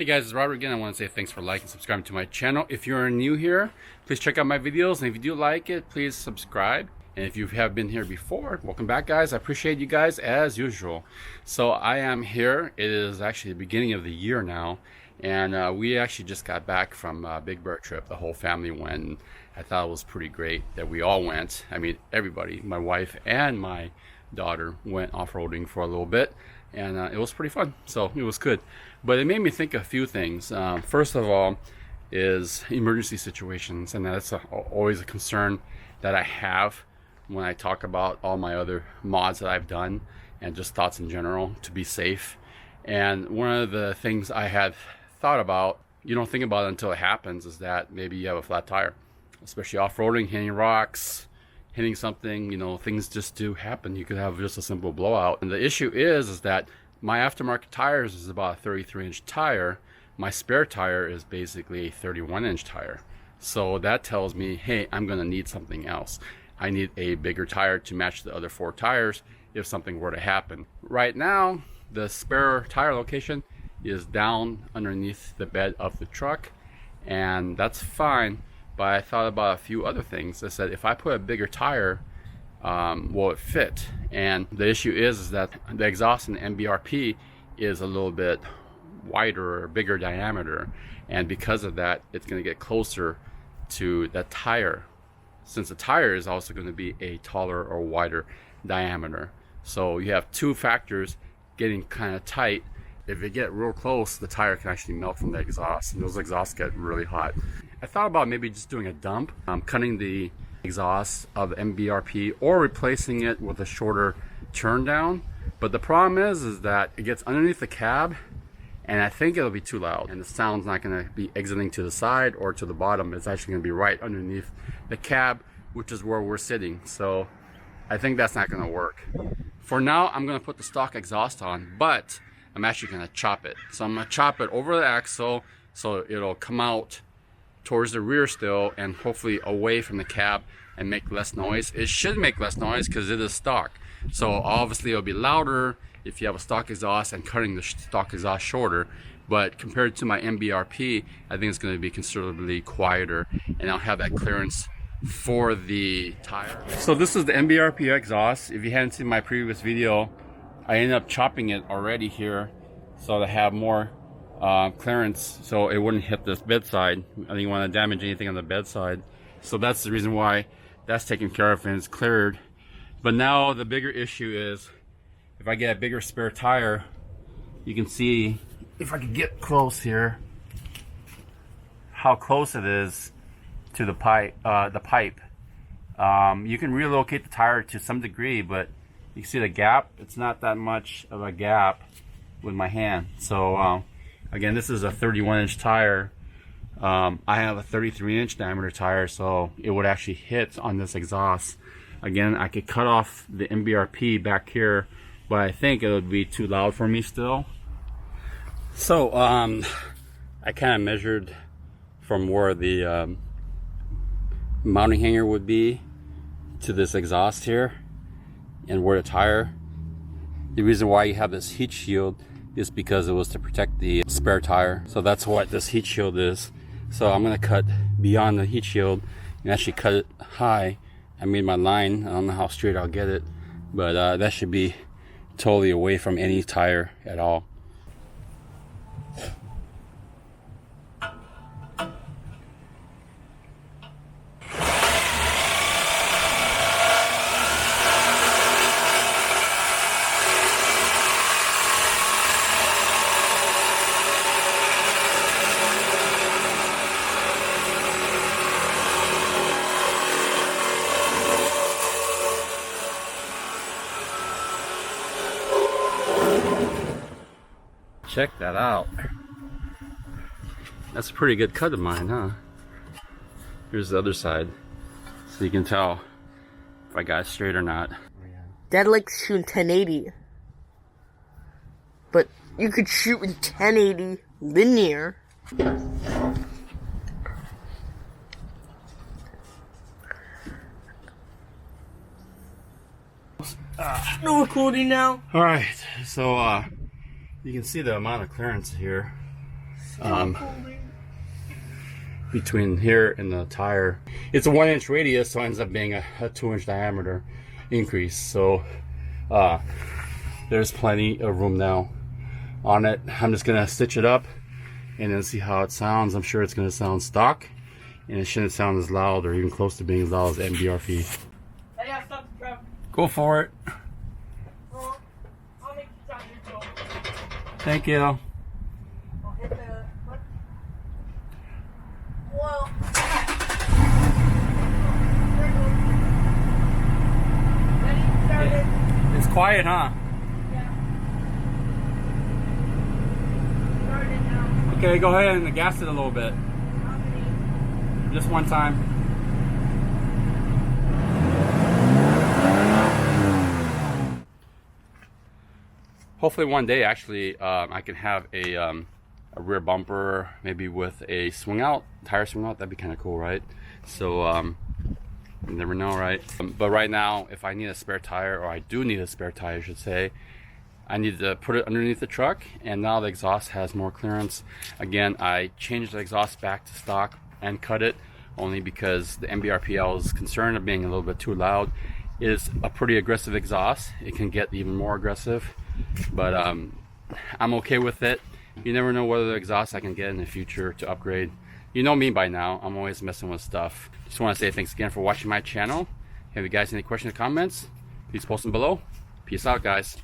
Hey guys, it's Robert again. I want to say thanks for liking and subscribing to my channel. If you're new here, please check out my videos, and if you do like it, please subscribe. And if you have been here before, welcome back guys. I appreciate you guys as usual. So I am here. It is actually the beginning of the year now, and we actually just got back from a Big Bear trip. The whole family went, and I thought it was pretty great that we all went. I mean, everybody, my wife and my daughter went off-roading for a little bit, and it was pretty fun, so it was good. But it made me think of a few things. First of all is emergency situations, and that's always a concern that I have when I talk about all my other mods that I've done and just thoughts in general to be safe. And one of the things I had thought about, you don't think about it until it happens, is that maybe you have a flat tire, especially off-roading, hitting rocks, hitting something, you know, things just do happen. You could have just a simple blowout. And the issue is that my aftermarket tires is about a 33-inch tire. My spare tire is basically a 31-inch tire. So that tells me, hey, I'm gonna need something else. I need a bigger tire to match the other 4 tires if something were to happen. Right now, the spare tire location is down underneath the bed of the truck, and that's fine. But I thought about a few other things. I said, if I put a bigger tire, will it fit? And the issue is that the exhaust in the MBRP is a little bit wider or bigger diameter, and because of that, it's going to get closer to that tire, since the tire is also going to be a taller or wider diameter. So you have 2 factors getting kind of tight. If you get real close, the tire can actually melt from the exhaust, and those exhausts get really hot. I thought about maybe just doing a dump, cutting the exhaust of the MBRP or replacing it with a shorter turn down. But the problem is that it gets underneath the cab, and I think it'll be too loud, and the sound's not going to be exiting to the side or to the bottom. It's actually going to be right underneath the cab, which is where we're sitting. So I think that's not going to work. For now, I'm going to put the stock exhaust on, but I'm actually going to chop it. So I'm going to chop it over the axle so it'll come out towards the rear still, and hopefully away from the cab, and make less noise. It should make less noise because it is stock. So obviously it'll be louder if you have a stock exhaust and cutting the stock exhaust shorter. But compared to my MBRP, I think it's going to be considerably quieter, and I'll have that clearance for the tire. So this is the MBRP exhaust. If you hadn't seen my previous video, I ended up chopping it already here so to have more clearance, so it wouldn't hit this bedside. I didn't want to damage anything on the bedside, so that's the reason why that's taken care of and it's cleared. But now the bigger issue is, if I get a bigger spare tire, you can see, if I could get close here, how close it is to the pipe. You can relocate the tire to some degree, but you see the gap. It's not that much of a gap with my hand. So again, this is a 31-inch tire. I have a 33-inch diameter tire, so it would actually hit on this exhaust. Again, I could cut off the MBRP back here, but I think it would be too loud for me still. So I kind of measured from where the mounting hanger would be to this exhaust here, and where the tire. The reason why you have this heat shield is because it was to protect the spare tire. So that's what this heat shield is. So I'm going to cut beyond the heat shield and actually cut it high. I made my line. I don't know how straight I'll get it, but that should be totally away from any tire at all. Check that out. That's a pretty good cut of mine, huh? Here's the other side, so you can tell if I got it straight or not. Dad likes shooting 1080, but you could shoot with 1080 linear. No recording now. All right, so you can see the amount of clearance here. between here and the tire. It's a 1-inch radius, so it ends up being a 2-inch diameter increase. So there's plenty of room now on it. I'm just gonna stitch it up and then see how it sounds. I'm sure it's gonna sound stock, and it shouldn't sound as loud or even close to being as loud as MBRP. Go for it. Thank you. It's quiet, huh? Okay, go ahead and gas it a little bit. Just one time. Hopefully one day, actually, I can have a rear bumper, maybe with a swing out, tire swing out. That'd be kind of cool, right? So you never know, right? But right now, if I need a spare tire, or I do need a spare tire, I should say, I need to put it underneath the truck, and now the exhaust has more clearance. Again, I changed the exhaust back to stock and cut it only because the MBRP, I was concerned of being a little bit too loud. It is a pretty aggressive exhaust. It can get even more aggressive, but I'm okay with it. You never know what other exhaust I can get in the future to upgrade. You know me by now, I'm always messing with stuff. Just want to say thanks again for watching my channel. Have you guys any questions or comments, please post them below. Peace out, guys.